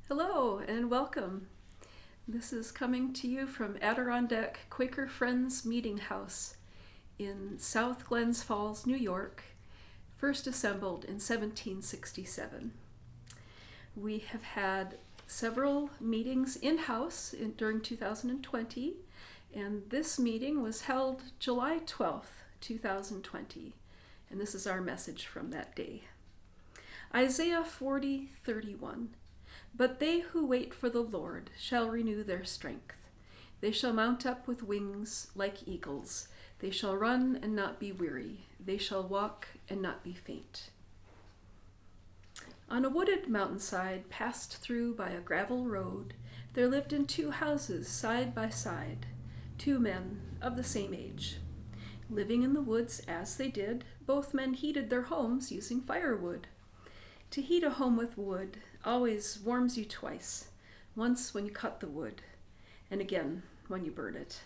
Hello and welcome. This is coming to you from Adirondack Quaker Friends Meeting House in South Glens Falls, New York, first assembled in 1767. We have had several meetings in-house during 2020, and this meeting was held July 12th, 2020, and this is our message from that day. Isaiah 40:31. But they who wait for the Lord shall renew their strength. They shall mount up with wings like eagles. They shall run and not be weary. They shall walk and not be faint. On a wooded mountainside passed through by a gravel road, there lived in two houses side by side, two men of the same age. Living in the woods as they did, both men heated their homes using firewood. To heat a home with wood always warms you twice, once when you cut the wood, and again when you burn it.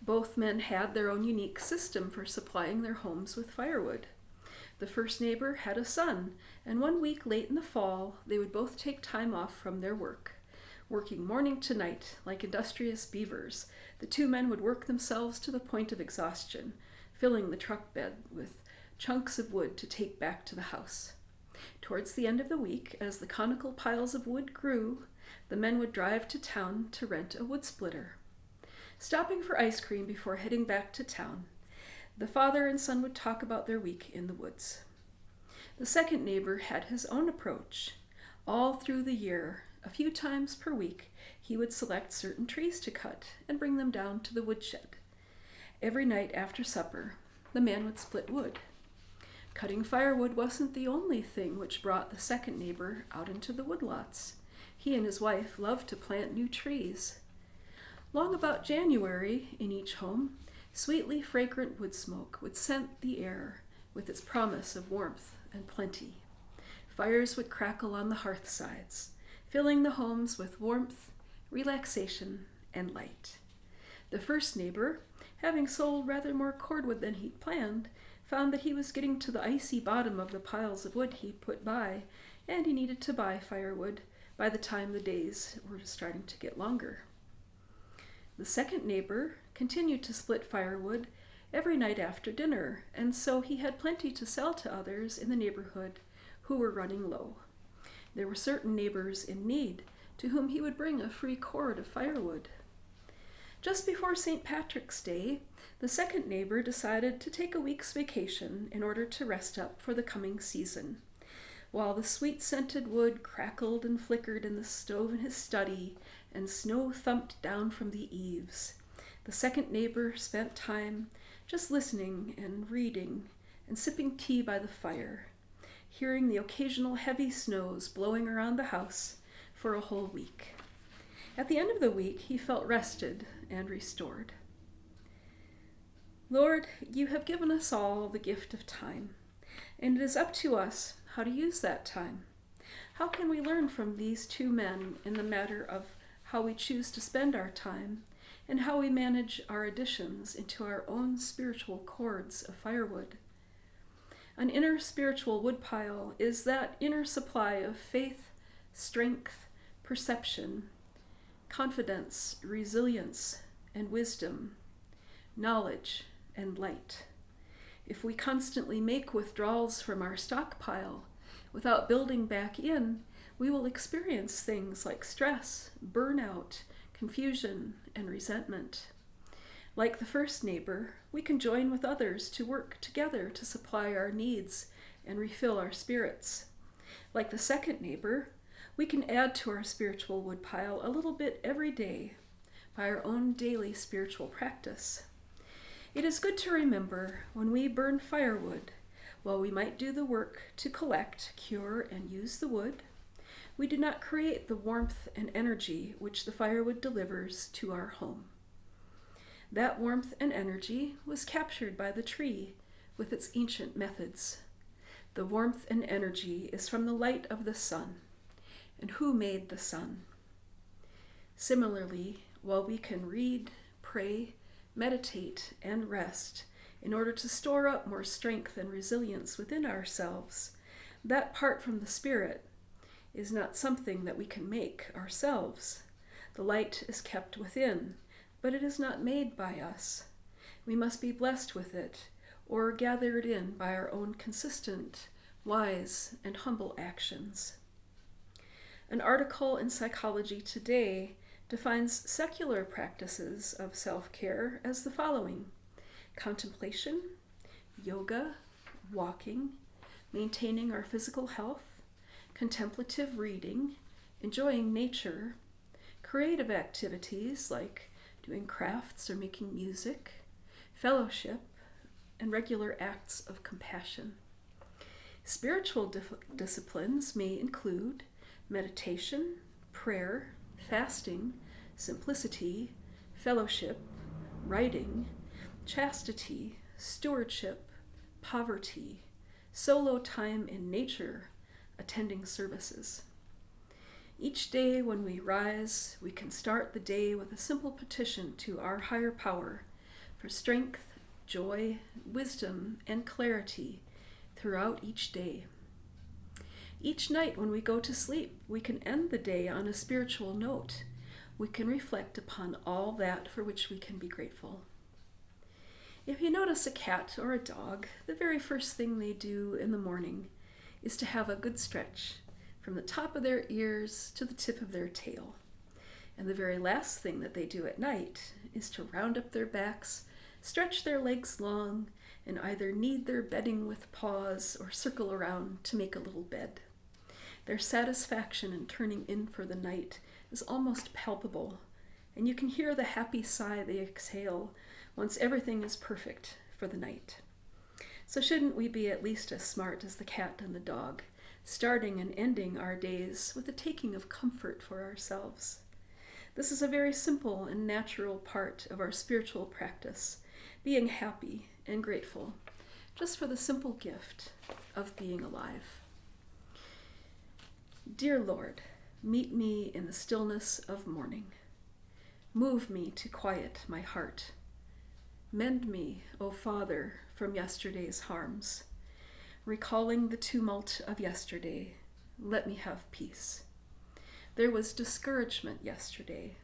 Both men had their own unique system for supplying their homes with firewood. The first neighbor had a son, and 1 week late in the fall, they would both take time off from their work. Working morning to night, like industrious beavers, the two men would work themselves to the point of exhaustion, filling the truck bed with chunks of wood to take back to the house. Towards the end of the week, as the conical piles of wood grew, the men would drive to town to rent a wood splitter. Stopping for ice cream before heading back to town, the father and son would talk about their week in the woods. The second neighbor had his own approach. All through the year, a few times per week, he would select certain trees to cut and bring them down to the woodshed. Every night after supper, the man would split wood. Cutting firewood wasn't the only thing which brought the second neighbor out into the woodlots. He and his wife loved to plant new trees. Long about January, in each home, sweetly fragrant wood smoke would scent the air with its promise of warmth and plenty. Fires would crackle on the hearthsides, filling the homes with warmth, relaxation, and light. The first neighbor, having sold rather more cordwood than he'd planned, found that he was getting to the icy bottom of the piles of wood he put by, and he needed to buy firewood by the time the days were starting to get longer. The second neighbor continued to split firewood every night after dinner, and so he had plenty to sell to others in the neighborhood who were running low. There were certain neighbors in need to whom he would bring a free cord of firewood. Just before St. Patrick's Day, the second neighbor decided to take a week's vacation in order to rest up for the coming season. While the sweet-scented wood crackled and flickered in the stove in his study and snow thumped down from the eaves, the second neighbor spent time just listening and reading and sipping tea by the fire, hearing the occasional heavy snows blowing around the house for a whole week. At the end of the week, he felt rested and restored. Lord, you have given us all the gift of time, and it is up to us how to use that time. How can we learn from these two men in the matter of how we choose to spend our time and how we manage our additions into our own spiritual cords of firewood? An inner spiritual woodpile is that inner supply of faith, strength, perception, confidence, resilience, and wisdom, knowledge, and light. If we constantly make withdrawals from our stockpile without building back in, we will experience things like stress, burnout, confusion, and resentment. Like the first neighbor, we can join with others to work together to supply our needs and refill our spirits. Like the second neighbor, we can add to our spiritual woodpile a little bit every day by our own daily spiritual practice. It is good to remember when we burn firewood, while we might do the work to collect, cure, and use the wood, we do not create the warmth and energy which the firewood delivers to our home. That warmth and energy was captured by the tree with its ancient methods. The warmth and energy is from the light of the sun. And who made the sun? Similarly, while we can read, pray, meditate, and rest in order to store up more strength and resilience within ourselves, that part from the Spirit is not something that we can make ourselves. The light is kept within, but it is not made by us. We must be blessed with it, or gathered in by our own consistent, wise, and humble actions. An article in Psychology Today defines secular practices of self-care as the following: contemplation, yoga, walking, maintaining our physical health, contemplative reading, enjoying nature, creative activities like doing crafts or making music, fellowship, and regular acts of compassion. Spiritual disciplines may include meditation, prayer, fasting, simplicity, fellowship, writing, chastity, stewardship, poverty, solo time in nature, attending services. Each day when we rise, we can start the day with a simple petition to our higher power for strength, joy, wisdom, and clarity throughout each day. Each night when we go to sleep, we can end the day on a spiritual note. We can reflect upon all that for which we can be grateful. If you notice a cat or a dog, the very first thing they do in the morning is to have a good stretch from the top of their ears to the tip of their tail. And the very last thing that they do at night is to round up their backs, stretch their legs long, and either knead their bedding with paws or circle around to make a little bed. Their satisfaction in turning in for the night is almost palpable, and you can hear the happy sigh they exhale once everything is perfect for the night. So shouldn't we be at least as smart as the cat and the dog, starting and ending our days with a taking of comfort for ourselves? This is a very simple and natural part of our spiritual practice, being happy and grateful just for the simple gift of being alive. Dear Lord, meet me in the stillness of morning. Move me to quiet my heart. Mend me, O Father, from yesterday's harms. Recalling the tumult of yesterday, let me have peace. There was discouragement yesterday.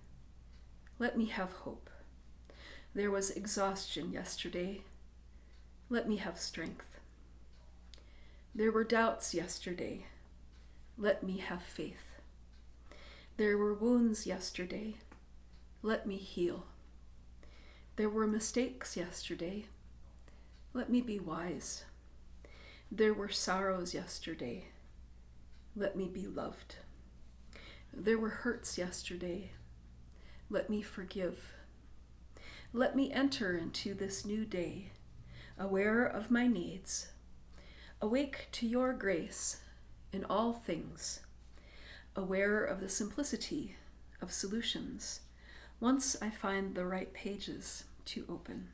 Let me have hope. There was exhaustion yesterday. Let me have strength. There were doubts yesterday. Let me have faith. There were wounds yesterday. Let me heal. There were mistakes yesterday. Let me be wise. There were sorrows yesterday. Let me be loved. There were hurts yesterday. Let me forgive. Let me enter into this new day, aware of my needs, awake to your grace in all things, aware of the simplicity of solutions once I find the right pages to open.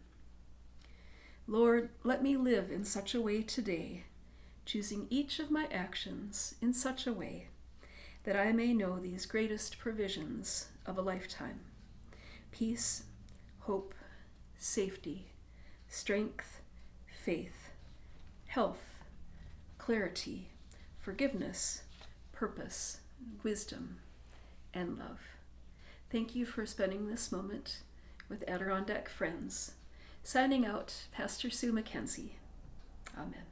Lord, let me live in such a way today, choosing each of my actions in such a way that I may know these greatest provisions of a lifetime: peace, hope, safety, strength, faith, health, clarity, forgiveness, purpose, wisdom, and love. Thank you for spending this moment with Adirondack friends. Signing out, Pastor Sue MacKenzie. Amen.